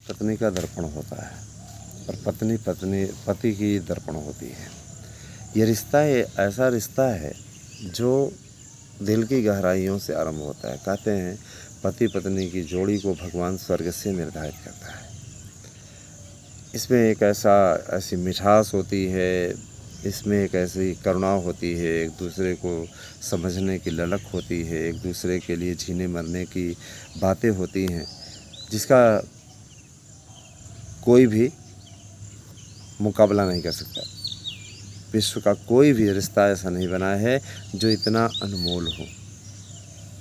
पत्नी का दर्पण होता है और पत्नी पति की दर्पण होती है। ये रिश्ता ऐसा रिश्ता है जो दिल की गहराइयों से आरंभ होता है। कहते हैं पति पत्नी की जोड़ी को भगवान स्वर्ग से निर्धारित करता है। इसमें एक ऐसी मिठास होती है, इसमें एक ऐसी करुणा होती है, एक दूसरे को समझने की ललक होती है, एक दूसरे के लिए जीने मरने की बातें होती हैं, जिसका कोई भी मुकाबला नहीं कर सकता। विश्व का कोई भी रिश्ता ऐसा नहीं बना है जो इतना अनमोल हो।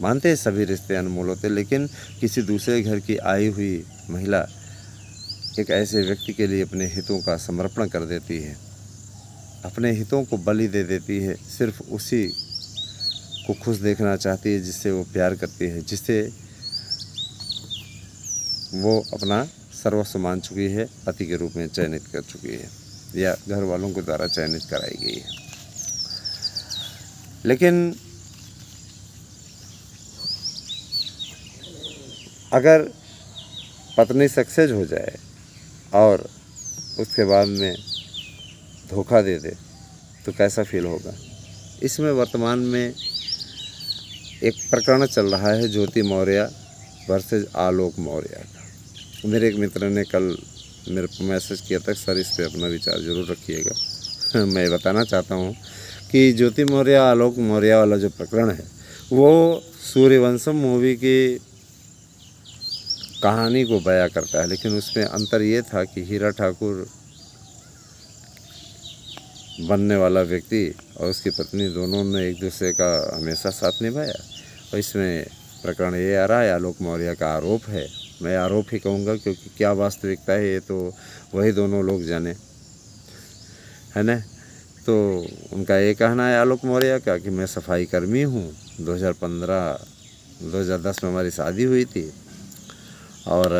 मानते हैं सभी रिश्ते अनमोल होते, लेकिन किसी दूसरे घर की आई हुई महिला एक ऐसे व्यक्ति के लिए अपने हितों का समर्पण कर देती है, अपने हितों को बलि दे देती है, सिर्फ उसी को खुश देखना चाहती है जिससे वो प्यार करती है, जिससे वो अपना सर्वस्व मान चुकी है, पति के रूप में चयनित कर चुकी है या घर वालों के द्वारा चयनित कराई गई है। लेकिन अगर पत्नी सक्सेस हो जाए और उसके बाद में धोखा दे दे तो कैसा फील होगा। इसमें वर्तमान में एक प्रकरण चल रहा है ज्योति मौर्य वर्सेस आलोक मौर्य का। मेरे एक मित्र ने कल मेरे को मैसेज किया था, सर इस पे अपना विचार ज़रूर रखिएगा। मैं बताना चाहता हूँ कि ज्योति मौर्य आलोक मौर्य वाला जो प्रकरण है वो सूर्यवंशम मूवी की कहानी को बयां करता है, लेकिन उसमें अंतर ये था कि हीरा ठाकुर बनने वाला व्यक्ति और उसकी पत्नी दोनों ने एक दूसरे का हमेशा साथ निभाया। और इसमें प्रकरण ये आ रहा है, आलोक मौर्य का आरोप है, मैं आरोप ही कहूँगा क्योंकि क्या वास्तविकता है ये तो वही दोनों लोग जाने, है ना। तो उनका ये कहना है आलोक मौर्य का कि मैं सफाई कर्मी हूँ, 2010 में हमारी शादी हुई थी और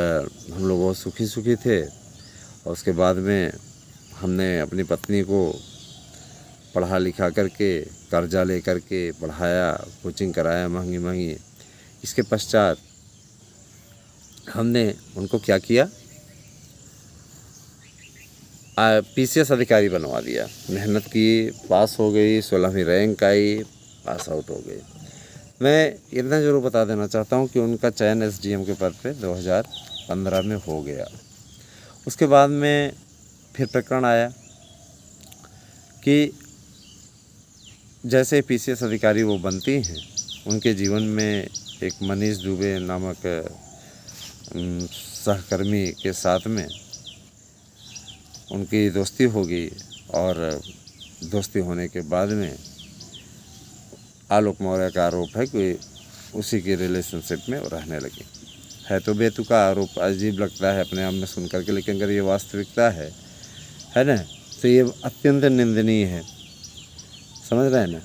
हम लोग बहुत सुखी थे। और उसके बाद में हमने अपनी पत्नी को पढ़ा लिखा करके कर्जा ले करके पढ़ाया, कोचिंग कराया महंगी। इसके पश्चात हमने उनको क्या किया, PCS अधिकारी बनवा दिया। मेहनत की, पास हो गई, 16वीं रैंक आई, पास आउट हो गई। मैं इतना ज़रूर बता देना चाहता हूँ कि उनका चयन SDM के पद पे 2015 में हो गया। उसके बाद में फिर प्रकरण आया कि जैसे PCS अधिकारी वो बनती हैं, उनके जीवन में एक मनीष दुबे नामक सहकर्मी के साथ में उनकी दोस्ती हो गई और दोस्ती होने के बाद में आलोक मौर्य का आरोप है कि उसी की रिलेशनशिप में वो रहने लगी। है तो बेतुका आरोप, अजीब लगता है अपने आप में सुन करके, लेकिन अगर ये वास्तविकता है ना, तो ये अत्यंत निंदनीय है। समझ रहे हैं ना।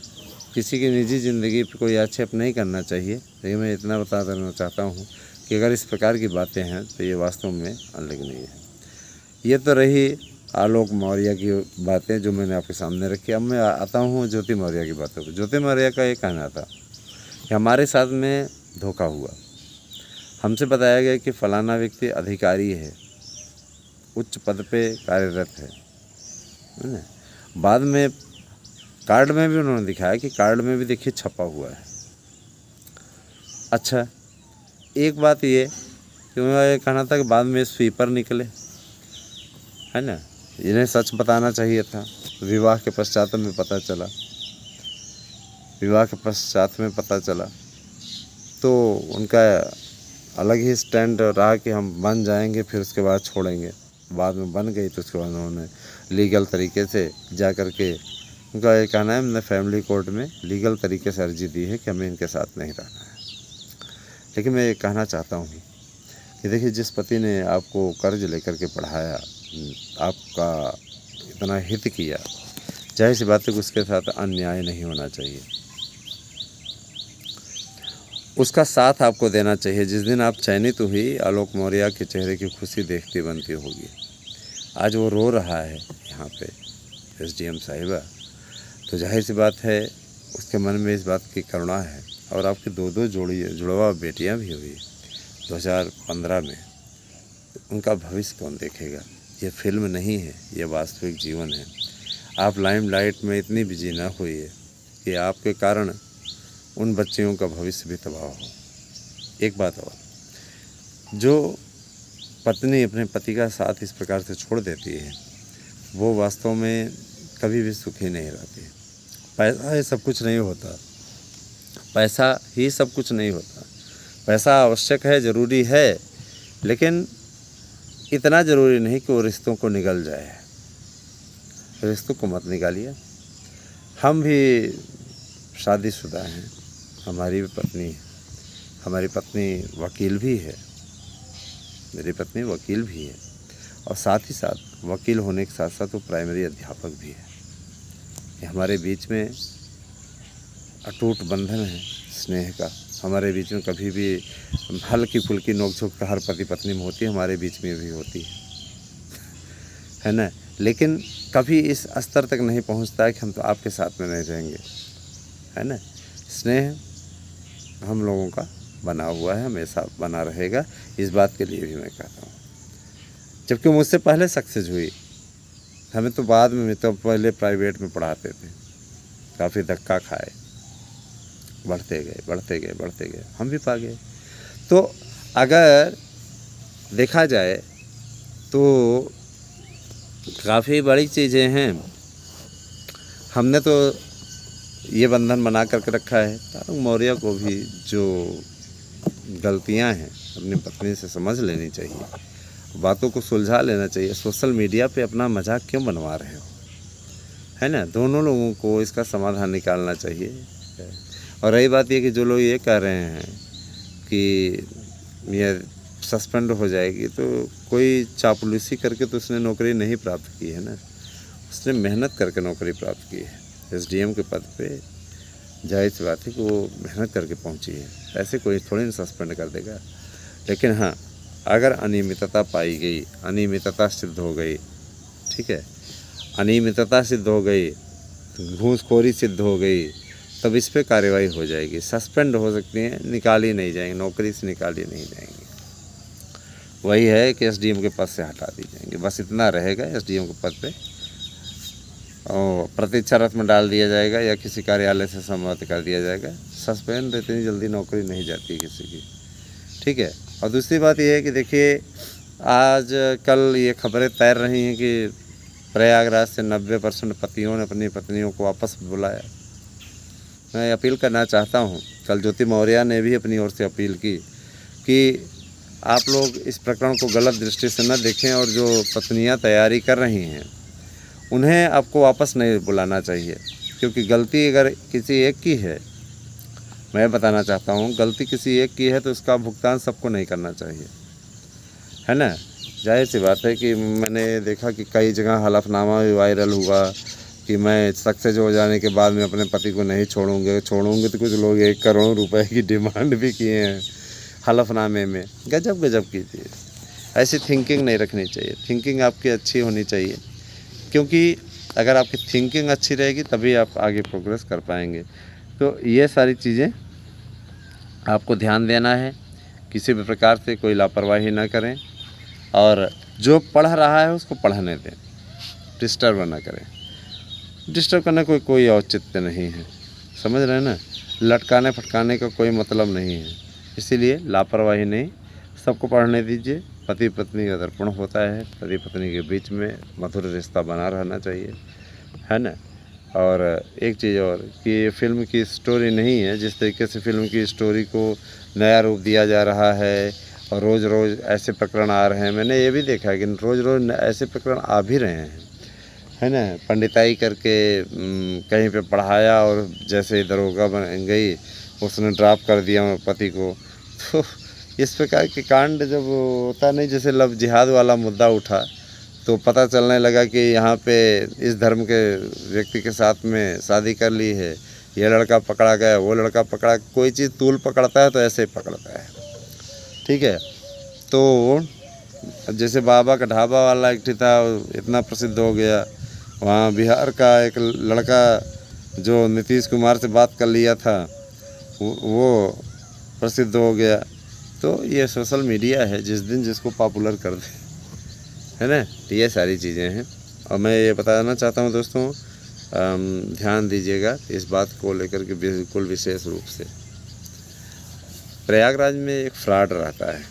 किसी की निजी ज़िंदगी पर कोई आक्षेप नहीं करना चाहिए, लेकिन मैं इतना बता देना चाहता हूँ कि अगर इस प्रकार की बातें हैं तो ये वास्तव में अनलगनीय है। ये तो रही आलोक मौर्य की बातें जो मैंने आपके सामने रखी। अब मैं आता हूँ ज्योति मौर्य की बातों पर। ज्योति मौर्य का ये कहना था कि हमारे साथ में धोखा हुआ, हमसे बताया गया कि फलाना व्यक्ति अधिकारी है, उच्च पद पे कार्यरत है ना। बाद में कार्ड में भी उन्होंने दिखाया कि कार्ड में भी देखिए छपा हुआ है। अच्छा, एक बात ये कि उन्होंने ये कहना था कि बाद में स्वीपर निकले, है ना। इन्हें सच बताना चाहिए था। विवाह के पश्चात में पता चला तो उनका अलग ही स्टैंड रहा कि हम बन जाएंगे फिर उसके बाद छोड़ेंगे। बाद में बन गई तो उसके बाद उन्होंने लीगल तरीके से जा कर के, उनका ये कहना है हमने फैमिली कोर्ट में लीगल तरीके से अर्जी दी है कि हमें इनके साथ नहीं रहना है। लेकिन मैं ये कहना चाहता हूँ कि देखिए, जिस पति ने आपको कर्ज लेकर के पढ़ाया, आपका इतना हित किया, जाहिर सी बात है कि उसके साथ अन्याय नहीं होना चाहिए, उसका साथ आपको देना चाहिए। जिस दिन आप चयनित हुई, आलोक मौर्य के चेहरे की खुशी देखती बनती होगी। आज वो रो रहा है यहाँ पे SDM साहिबा, तो जाहिर सी बात है उसके मन में इस बात की करुणा है। और आपकी दो जुड़वा बेटियाँ भी हुई 2015 में, उनका भविष्य कौन देखेगा। ये फिल्म नहीं है, ये वास्तविक जीवन है। आप लाइमलाइट में इतनी बिजी ना होइए कि आपके कारण उन बच्चियों का भविष्य भी तबाह हो। एक बात और, जो पत्नी अपने पति का साथ इस प्रकार से छोड़ देती है, वो वास्तव में कभी भी सुखी नहीं रहती। पैसा ही सब कुछ नहीं होता, पैसा ही सब कुछ नहीं होता। पैसा आवश्यक है, ज़रूरी है, लेकिन इतना ज़रूरी नहीं कि वो रिश्तों को निगल जाए। रिश्तों को मत निकालिए। हम भी शादीशुदा हैं, हमारी भी पत्नी है, हमारी पत्नी वकील भी है, मेरी पत्नी वकील भी है, और साथ ही साथ वकील होने के साथ साथ वो प्राइमरी अध्यापक भी है। ये हमारे बीच में अटूट बंधन है स्नेह का। हमारे बीच में कभी भी हल्की फुल्की नोक-झोंक तो हर पति पत्नी में होती है, हमारे बीच में भी होती है ना। लेकिन कभी इस स्तर तक नहीं पहुंचता है कि हम तो आपके साथ में नहीं रहेंगे, है ना। स्नेह हम लोगों का बना हुआ है, हमेशा बना रहेगा। इस बात के लिए भी मैं कहता हूँ, जबकि मुझसे पहले सक्सेस हुई, हमें तो बाद में, तो पहले प्राइवेट में पढ़ाते थे, काफ़ी धक्का खाए, बढ़ते गए, हम भी पा गए। तो अगर देखा जाए तो काफ़ी बड़ी चीज़ें हैं। हमने तो ये बंधन बना करके रखा है। तारक मौर्य को भी जो गलतियां हैं अपनी पत्नी से समझ लेनी चाहिए, बातों को सुलझा लेना चाहिए। सोशल मीडिया पे अपना मजाक क्यों बनवा रहे हो, है ना। दोनों लोगों को इसका समाधान निकालना चाहिए। और रही बात ये कि जो लोग ये कह रहे हैं कि ये सस्पेंड हो जाएगी, तो कोई चापलूसी करके तो उसने नौकरी नहीं प्राप्त की है ना, उसने मेहनत करके नौकरी प्राप्त की है। एसडीएम के पद पे जाहिर सी बात है कि वो मेहनत करके पहुंची है, ऐसे कोई थोड़ी ना सस्पेंड कर देगा। लेकिन हाँ, अगर अनियमितता पाई गई, अनियमितता सिद्ध हो गई, ठीक है, अनियमितता सिद्ध हो गई, घूसखोरी सिद्ध हो गई, तब इस पे कार्रवाई हो जाएगी। सस्पेंड हो सकती हैं, निकाली नहीं जाएंगी, नौकरी से निकाली नहीं जाएंगी। वही है कि एसडीएम के पद से हटा दी जाएंगे, बस इतना रहेगा। एसडीएम के पद पे और प्रतीक्षा रथ में डाल दिया जाएगा या किसी कार्यालय से सम्मत कर दिया जाएगा। सस्पेंड इतनी जल्दी नौकरी नहीं जाती किसी की, ठीक है। और दूसरी बात यह है कि देखिए, आज कल ये खबरें तैर रही हैं कि प्रयागराज से 90% पतियों ने अपनी पत्नियों को वापस बुलाया। मैं अपील करना चाहता हूँ, कल ज्योति मौर्य ने भी अपनी ओर से अपील की कि आप लोग इस प्रकरण को गलत दृष्टि से न देखें, और जो पत्नियां तैयारी कर रही हैं उन्हें आपको वापस नहीं बुलाना चाहिए, क्योंकि गलती अगर किसी एक की है, मैं बताना चाहता हूँ, गलती किसी एक की है तो उसका भुगतान सबको नहीं करना चाहिए, है ना। जाहिर सी बात है कि मैंने देखा कि कई जगह हलफनामा भी वायरल हुआ कि मैं सक्सेस हो जाने के बाद में अपने पति को नहीं छोड़ूंगे तो कुछ लोग 1 करोड़ रुपए की डिमांड भी किए हैं हलफनामे में। गजब की चीज़। ऐसी थिंकिंग नहीं रखनी चाहिए, थिंकिंग आपकी अच्छी होनी चाहिए, क्योंकि अगर आपकी थिंकिंग अच्छी रहेगी तभी आप आगे प्रोग्रेस कर पाएंगे। तो ये सारी चीज़ें आपको ध्यान देना है, किसी भी प्रकार से कोई लापरवाही ना करें, और जो पढ़ रहा है उसको पढ़ने दें, डिस्टर्ब ना करें। डिस्टर्ब करने कोई औचित्य नहीं है, समझ रहे हैं ना। लटकाने फटकाने का कोई मतलब नहीं है, इसीलिए लापरवाही नहीं, सबको पढ़ने दीजिए। पति पत्नी का दर्पण होता है, पति पत्नी के बीच में मधुर रिश्ता बना रहना चाहिए, है ना। और एक चीज़ और कि फिल्म की स्टोरी नहीं है, जिस तरीके से फिल्म की स्टोरी को नया रूप दिया जा रहा है और रोज़ रोज़ ऐसे प्रकरण आ रहे हैं। मैंने ये भी देखा है कि रोज़ रोज़ ऐसे प्रकरण आ भी रहे हैं, है ना। पंडिताई करके कहीं पे पढ़ाया और जैसे ही दरोगा बन गई उसने ड्रॉप कर दिया पति को। तो इस प्रकार के कांड जब होता नहीं, जैसे लव जिहाद वाला मुद्दा उठा तो पता चलने लगा कि यहाँ पे इस धर्म के व्यक्ति के साथ में शादी कर ली है, ये लड़का पकड़ा गया, वो लड़का पकड़ा। कोई चीज़ तूल पकड़ता है तो ऐसे ही पकड़ता है, ठीक है। तो जैसे बाबा का ढाबा वाला एक था, इतना प्रसिद्ध हो गया। वहाँ बिहार का एक लड़का जो नीतीश कुमार से बात कर लिया था, वो प्रसिद्ध हो गया। तो ये सोशल मीडिया है, जिस दिन जिसको पॉपुलर कर दे, है ना। तो ये सारी चीज़ें हैं। और मैं ये बताना चाहता हूँ दोस्तों, ध्यान दीजिएगा इस बात को लेकर के बिल्कुल विशेष रूप से। प्रयागराज में एक फ्रॉड रहता है,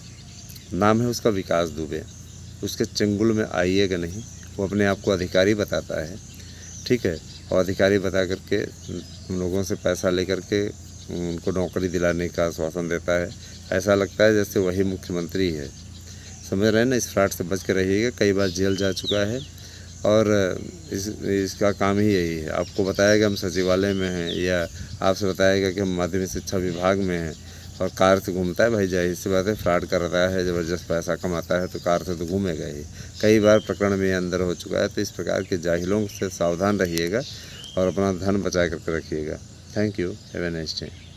नाम है उसका विकास दुबे। उसके चंगुल में आइएगा नहीं। वो अपने आप को अधिकारी बताता है, ठीक है, और अधिकारी बता करके लोगों से पैसा लेकर के उनको नौकरी दिलाने का आश्वासन देता है। ऐसा लगता है जैसे वही मुख्यमंत्री है, समझ रहे हैं ना। इस फ्रॉड से बच कर रहिएगा। कई बार जेल जा चुका है और इसका काम ही यही है। आपको बताएगा हम सचिवालय में हैं, या आपसे बताएगा कि हम माध्यमिक शिक्षा विभाग में हैं, और कार से घूमता है। भाई जाहिर सी बात है, फ्रॉड कर रहा है, ज़बरदस्त पैसा कमाता है, तो कार से तो घूमेगा ही। कई बार प्रकरण में अंदर हो चुका है। तो इस प्रकार के जाहिलों से सावधान रहिएगा और अपना धन बचा करके रखिएगा। Thank you. Have a nice day.